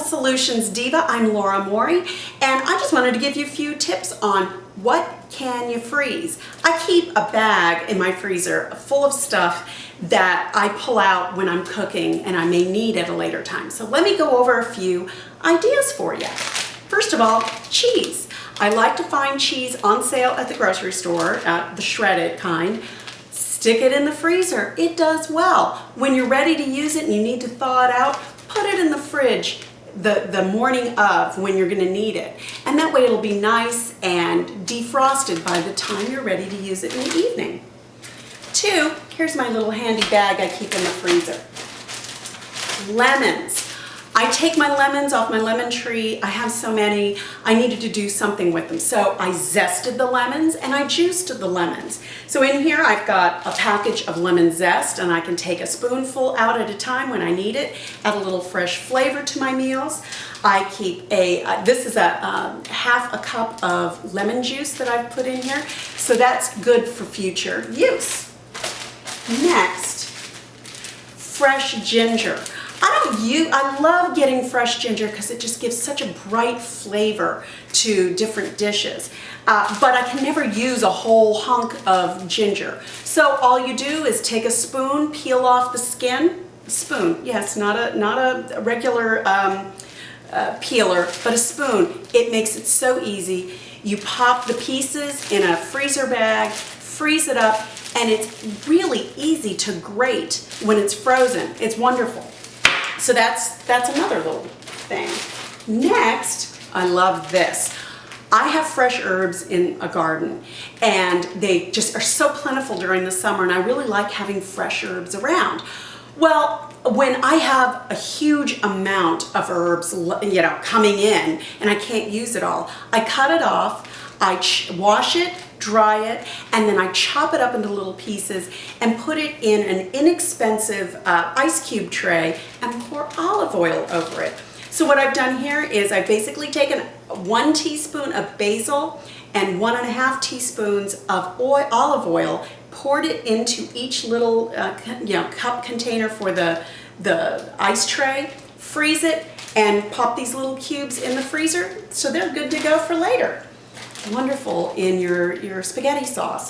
Solutions Diva. I'm Laura Mori, and I just wanted to give you a few tips on what can you freeze. I keep a bag in my freezer full of stuff that I pull out when I'm cooking and I may need at a later time. So let me go over a few ideas for you. First of all, cheese. I like to find cheese on sale at the grocery store, the shredded kind. Stick it in the freezer. It does well. When you're ready to use it and you need to thaw it out, put it in the fridge the morning of when you're going to need it. And that way it'll be nice and defrosted by the time you're ready to use it in the evening. 2, here's my little handy bag I keep in the freezer. Lemons. I take my lemons off my lemon tree. I have so many. I needed to do something with them. So I zested the lemons and I juiced the lemons. So in here I've got a package of lemon zest, and I can take a spoonful out at a time when I need it, add a little fresh flavor to my meals. I keep this is a half a cup of lemon juice that I've put in here. So that's good for future use. Next, fresh ginger. I love getting fresh ginger because it just gives such a bright flavor to different dishes. But I can never use a whole hunk of ginger. So all you do is take a spoon, peel off the skin. Spoon, yes, not a regular peeler, but a spoon. It makes it so easy. You pop the pieces in a freezer bag, freeze it up, and it's really easy to grate when it's frozen. It's wonderful. So that's another little thing. Next, I love this. I have fresh herbs in a garden, and they just are so plentiful during the summer, and I really like having fresh herbs around. Well, when I have a huge amount of herbs, coming in, and I can't use it all, I cut it off, I wash it, dry it, and then I chop it up into little pieces and put it in an inexpensive ice cube tray and pour olive oil over it. So what I've done here is I've basically taken 1 teaspoon of basil and 1.5 teaspoons of olive oil, poured it into each little cup container for the ice tray, freeze it, and pop these little cubes in the freezer so they're good to go for later. Wonderful in your spaghetti sauce.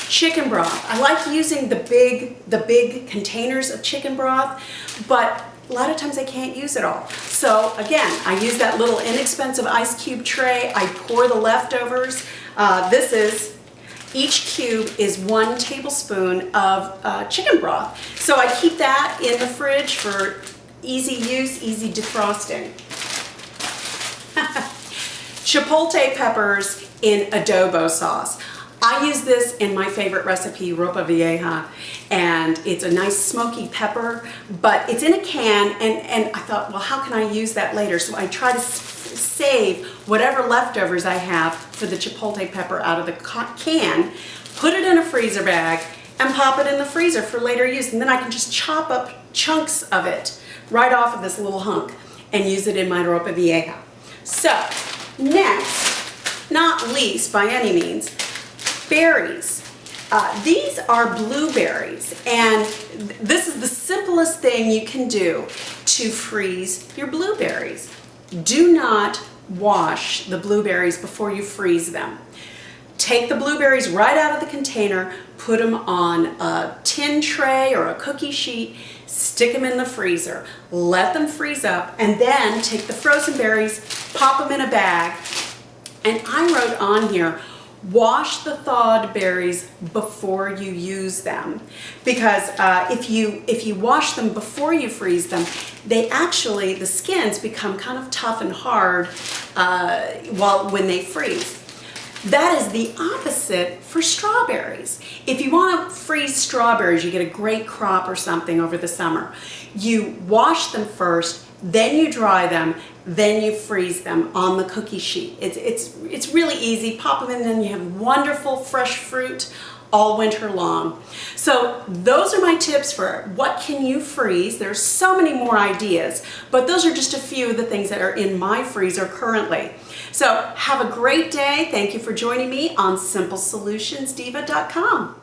Chicken broth. I like using the big containers of chicken broth, but a lot of times I can't use it all. So again, I use that little inexpensive ice cube tray. I pour the leftovers. Each cube is 1 tablespoon of chicken broth. So I keep that in the fridge for easy use, easy defrosting. Chipotle peppers in adobo sauce. I use this in my favorite recipe, ropa vieja, and it's a nice smoky pepper, but it's in a can, and I thought, well, how can I use that later? So I try to save whatever leftovers I have for the chipotle pepper out of the can, put it in a freezer bag, and pop it in the freezer for later use, and then I can just chop up chunks of it right off of this little hunk and use it in my ropa vieja. So, next, not least by any means, berries. These are blueberries, and this is the simplest thing you can do to freeze your blueberries. Do not wash the blueberries before you freeze them. Take the blueberries right out of the container, put them on a tin tray or a cookie sheet, stick them in the freezer, let them freeze up, and then take the frozen berries, pop them in a bag, and I wrote on here, wash the thawed berries before you use them, because if you wash them before you freeze them, the skins become kind of tough and hard when they freeze. That is the opposite for strawberries. If you want to freeze strawberries, you get a great crop or something over the summer. You wash them first, then you dry them, then you freeze them on the cookie sheet. It's really easy. Pop them in, and you have wonderful fresh fruit all winter long. So those are my tips for what can you freeze. There's so many more ideas, but those are just a few of the things that are in my freezer currently. So have a great day. Thank you for joining me on SimpleSolutionsDiva.com.